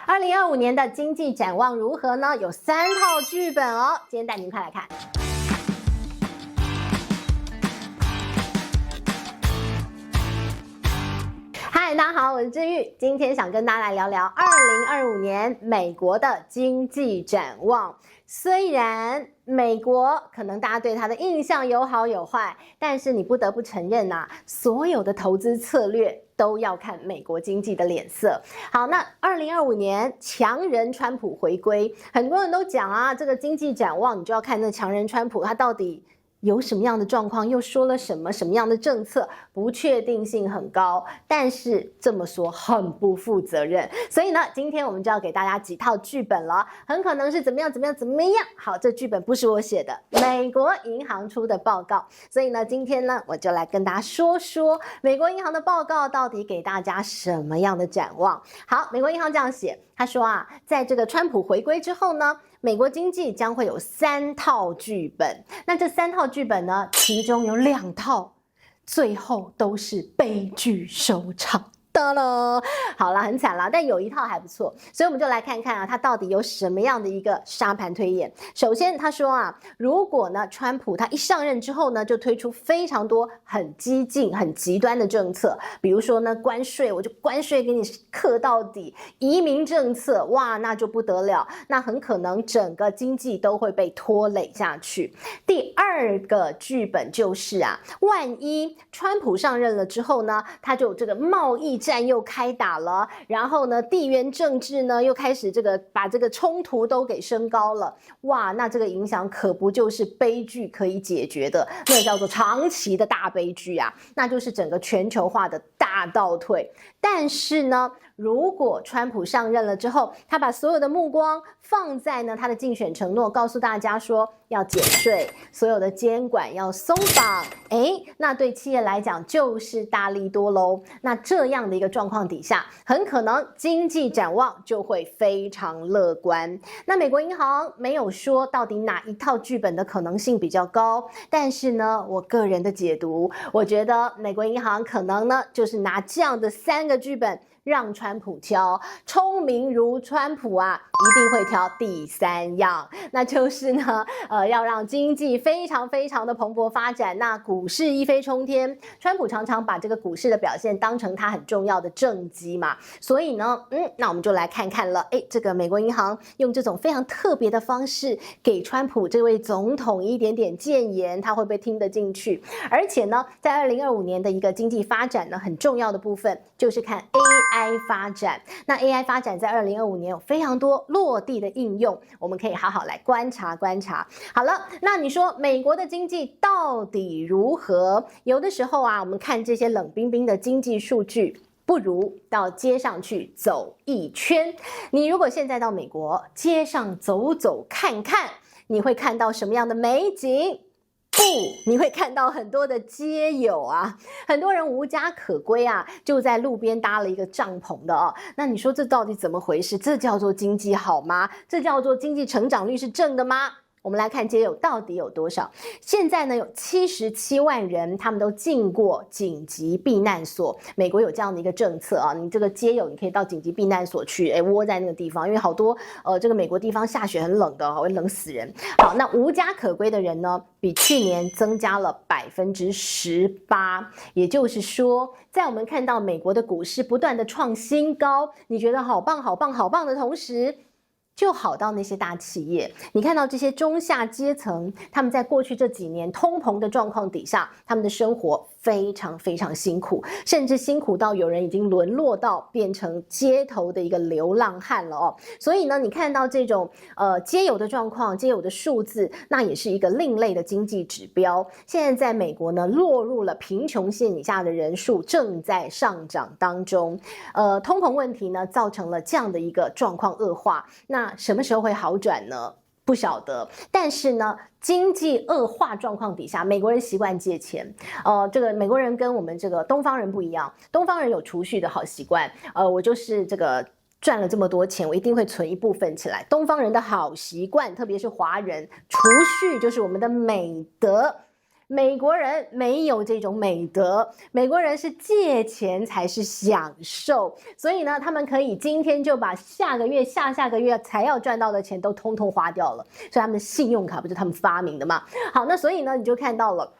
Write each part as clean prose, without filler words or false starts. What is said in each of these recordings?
2025年的经济展望如何呢？有3套剧本哦，今天带您快来看。嗨，大家好，我是志玉，今天想跟大家来聊聊2025年美国的经济展望。虽然美国可能大家对它的印象有好有坏，但是你不得不承认啊，所有的投资策略都要看美国经济的脸色。好，那2025年强人川普回归，很多人都讲啊，这个经济展望你就要看那强人川普他到底有什么样的状况，又说了什么样的政策，不确定性很高，但是这么说很不负责任。所以呢，今天我们就要给大家几套剧本了，很可能是怎么样。好，这剧本不是我写的，美国银行出的报告。所以呢，今天呢，我就来跟大家说说美国银行的报告到底给大家什么样的展望。好，美国银行这样写，他说啊，在这个川普回归之后呢，美国经济将会有3套剧本。那这3套剧本呢，其中有2套最后都是悲剧收场。好了，很惨了，但有1套还不错，所以我们就来看看啊，它到底有什么样的一个沙盘推演。首先他说啊，如果呢川普他一上任之后呢，就推出非常多很激进很极端的政策，比如说呢关税，我就关税给你克到底，移民政策，哇，那就不得了，那很可能整个经济都会被拖累下去。第2个剧本就是啊，万一川普上任了之后呢，他就这个贸易战又开打了，然后呢地缘政治呢又开始把这个冲突都给升高了，哇，那这个影响可不就是悲剧可以解决的，那叫做长期的大悲剧啊，那就是整个全球化的大倒退。但是呢，如果川普上任了之后，他把所有的目光放在呢他的竞选承诺，告诉大家说要减税，所有的监管要松绑，那对企业来讲就是大利多咯。那这样的一个状况底下，很可能经济展望就会非常乐观。那美国银行没有说到底哪一套剧本的可能性比较高，但是呢，我个人的解读，我觉得美国银行可能呢就是拿这样的3个剧本让川普挑，聪明如川普啊，一定会挑第3样，那就是呢，要让经济非常的蓬勃发展，那股市一飞冲天。川普常常把这个股市的表现当成他很重要的政绩嘛，所以呢，那我们就来看看了，这个美国银行用这种非常特别的方式给川普这位总统一点点谏言，他会不会听得进去？而且呢，在2025年的一个经济发展呢，很重要的部分就是看 AI 发展。那 AI 发展在2025年有非常多落地的应用，我们可以好好来观察。好了，那你说美国的经济到底如何？有的时候啊，我们看这些冷冰冰的经济数据，不如到街上去走一圈。你如果现在到美国街上走走看看，你会看到什么样的美景？你会看到很多的街友啊，很多人无家可归啊，就在路边搭了一个帐篷的哦。那你说这到底怎么回事？这叫做经济好吗？这叫做经济成长率是正的吗？我们来看街友到底有多少。现在呢，有77万人，他们都进过紧急避难所。美国有这样的一个政策啊，你这个街友你可以到紧急避难所去，窝在那个地方，因为好多这个美国地方下雪很冷的，会冷死人。好，那无家可归的人呢，比去年增加了18%，也就是说，在我们看到美国的股市不断的创新高，你觉得好棒的同时，就好到那些大企业，你看到这些中下阶层，他们在过去这几年通膨的状况底下，他们的生活非常辛苦，甚至辛苦到有人已经沦落到变成街头的一个流浪汉了哦。所以呢，你看到这种街友的状况，街友的数字，那也是一个另类的经济指标。现在在美国呢，落入了贫穷线以下的人数正在上涨当中。通膨问题呢，造成了这样的一个状况恶化。那什么时候会好转呢？不晓得，但是呢，经济恶化状况底下，美国人习惯借钱。这个美国人跟我们这个东方人不一样，东方人有储蓄的好习惯。我就是这个赚了这么多钱，我一定会存一部分起来。东方人的好习惯，特别是华人，储蓄就是我们的美德。美国人没有这种美德，美国人是借钱才是享受，所以呢，他们可以今天就把下个月、下个月才要赚到的钱都通通花掉了，所以他们的信用卡不是他们发明的嘛？好，那所以呢，你就看到了。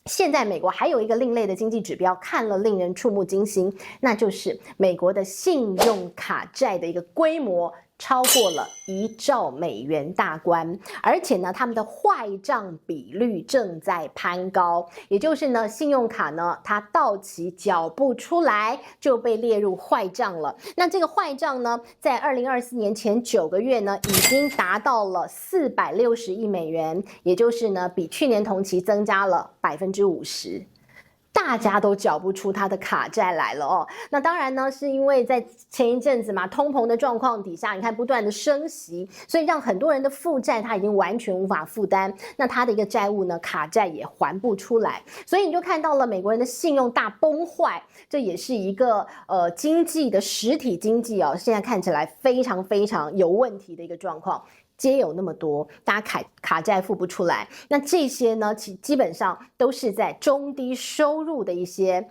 现在美国还有一个另类的经济指标，看了令人触目惊心，那就是美国的信用卡债的一个规模超过了1兆美元大关，而且呢，他们的坏账比率正在攀高，也就是呢，信用卡呢，它到期缴不出来就被列入坏账了。那这个坏账呢，在2024年前9个月呢，已经达到了460亿美元，也就是呢，比去年同期增加了50%。大家都缴不出他的卡债来了哦。那当然呢，是因为在前一阵子嘛，通膨的状况底下，你看不断的升息，所以让很多人的负债他已经完全无法负担，那他的一个债务呢，卡债也还不出来，所以你就看到了美国人的信用大崩坏，这也是一个经济的实体经济哦，现在看起来非常非常有问题的一个状况。皆有那么多，大家卡债付不出来，那这些呢，基本上都是在中低收入的一些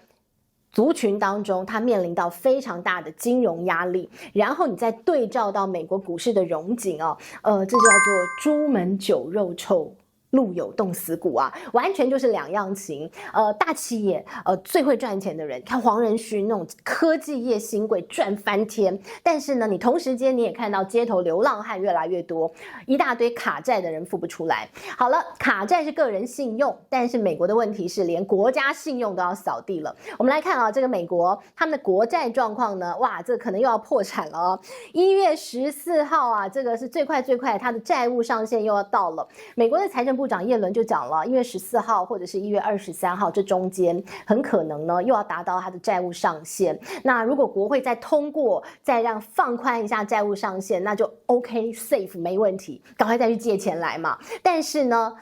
族群当中，它面临到非常大的金融压力。然后你再对照到美国股市的荣景哦，这叫做朱门酒肉臭。路有冻死骨啊，完全就是两样情。大企业最会赚钱的人，看黄仁勋那种科技业新贵赚翻天，但是呢，你同时间你也看到街头流浪汉越来越多，一大堆卡债的人付不出来。好了，卡债是个人信用，但是美国的问题是连国家信用都要扫地了。我们来看啊，这个美国他们的国债状况呢，哇，这可能又要破产了哦。1月14号啊，这个是最快，它的债务上限又要到了。美国的财政部长耶伦就讲了，1月14号或者是1月23号这中间很可能呢又要达到他的债务上限。那如果国会再通过，再让放宽一下债务上限，那就 OK safe 没问题，赶快再去借钱来嘛。但是呢，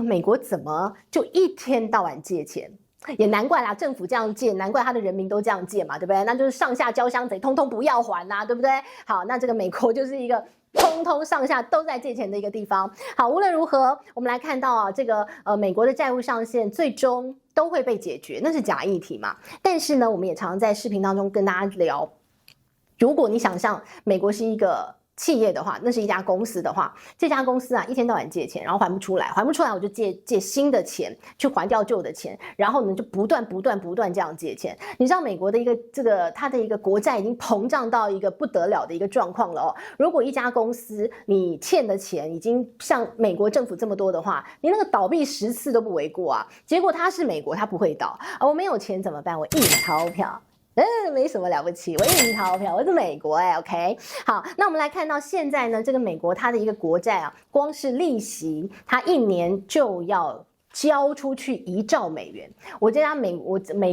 美国怎么就一天到晚借钱？也难怪啦，政府这样借，难怪他的人民都这样借嘛，对不对？那就是上下交相贼，通通不要还呐，对不对？好，那这个美国就是一个通通上下都在借钱的一个地方。好，无论如何，我们来看到啊，这个美国的债务上限最终都会被解决，那是假议题嘛。但是呢，我们也常常在视频当中跟大家聊，如果你想象美国是一个企业的话，那是一家公司的话，这家公司啊一天到晚借钱，然后还不出来我就借新的钱去还掉旧的钱，然后呢就不断这样借钱。你知道美国的一个它的一个国债已经膨胀到一个不得了的一个状况了哦。如果一家公司你欠的钱已经像美国政府这么多的话，你那个倒闭10次都不为过啊。结果它是美国，它不会倒啊。我没有钱怎么办？我印钞票。没什么了不起，我印钞票，我是美国OK。好，那我们来看到现在呢，这个美国它的一个国债啊，光是利息，它一年就要交出去1兆美元。我这家美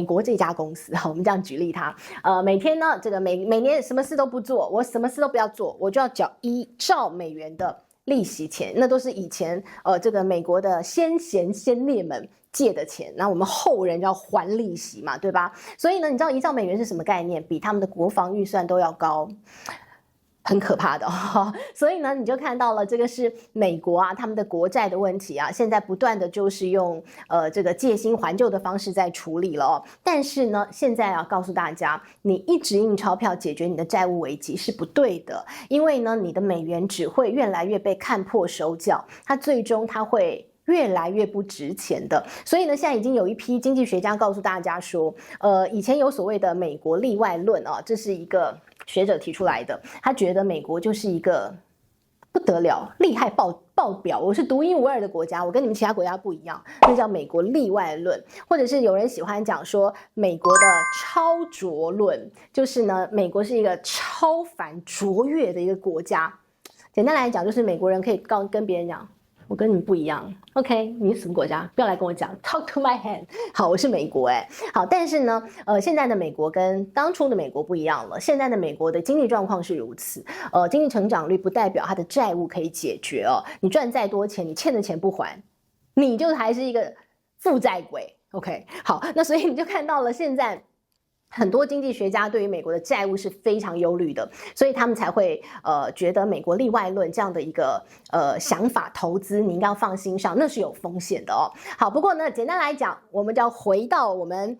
国这家公司，我们这样举例它，每天呢，这个每年什么事都不做，我什么事都不要做，我就要缴1兆美元的利息钱，那都是以前这个美国的先贤先烈们借的钱，那我们后人要还利息嘛，对吧？所以呢，你知道1兆美元是什么概念？比他们的国防预算都要高，很可怕的哦。所以呢，你就看到了这个是美国啊，他们的国债的问题啊，现在不断的就是用这个借新还旧的方式在处理了哦。但是呢，现在啊，告诉大家，你一直印钞票解决你的债务危机是不对的，因为呢，你的美元只会越来越被看破手脚，它最终它会越来越不值钱的。所以呢，现在已经有一批经济学家告诉大家说，以前有所谓的美国例外论啊，这是一个学者提出来的，他觉得美国就是一个不得了、厉害爆表，我是独一无二的国家，我跟你们其他国家不一样，那叫美国例外论，或者是有人喜欢讲说美国的超卓论，就是呢，美国是一个超凡卓越的一个国家。简单来讲，就是美国人可以跟别人讲，我跟你们不一样 ，OK？ 你是什么国家？不要来跟我讲 ，Talk to my hand。好，我是美国好，但是呢，现在的美国跟当初的美国不一样了。现在的美国的经济状况是如此，经济成长率不代表它的债务可以解决哦。你赚再多钱，你欠的钱不还，你就还是一个负债鬼 ，OK？ 好，那所以你就看到了现在很多经济学家对于美国的债务是非常忧虑的，所以他们才会觉得美国利外论这样的一个想法投资你应该要放心上，那是有风险的哦。好，不过呢，简单来讲，我们就要回到我们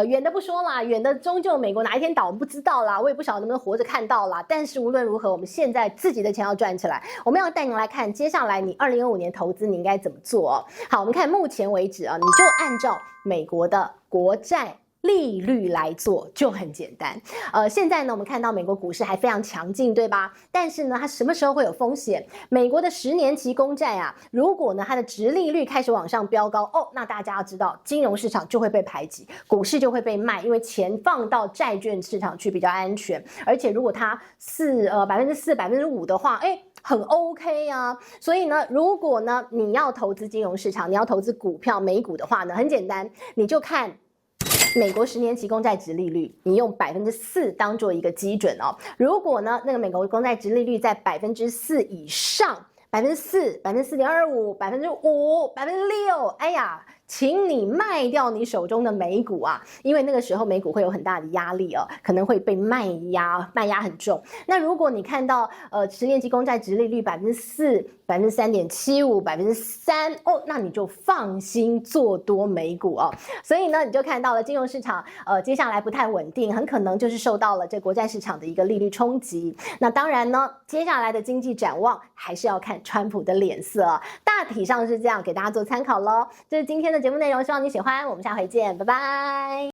远的不说啦，远的终究美国哪一天倒我们不知道啦，我也不晓得能不能活着看到啦。但是无论如何，我们现在自己的钱要赚起来，我们要带您来看接下来你2025年投资你应该怎么做哦。好，我们看目前为止啊，你就按照美国的国债利率来做就很简单。现在呢，我们看到美国股市还非常强劲，对吧？但是呢，它什么时候会有风险？美国的10年期公债啊，如果呢它的殖利率开始往上飙高，哦，那大家要知道，金融市场就会被排挤，股市就会被卖，因为钱放到债券市场去比较安全。而且如果它4%、5%的话，很 OK 啊。所以呢，如果呢你要投资金融市场，你要投资股票美股的话呢，很简单，你就看美国10年期公债殖利率，你用4%当做一个基准哦。如果呢那个美国公债殖利率在4%以上，4%、4.25%、5%、6%，哎呀，请你卖掉你手中的美股啊，因为那个时候美股会有很大的压力哦，可能会被卖压很重。那如果你看到10年期公债殖利率4%、3.75%、3%，哦，那你就放心做多美股哦。所以呢，你就看到了金融市场接下来不太稳定，很可能就是受到了这国债市场的一个利率冲击。那当然呢，接下来的经济展望还是要看川普的脸色哦。大体上是这样，给大家做参考咯。这是今天的节目内容，希望你喜欢，我们下回见，拜拜。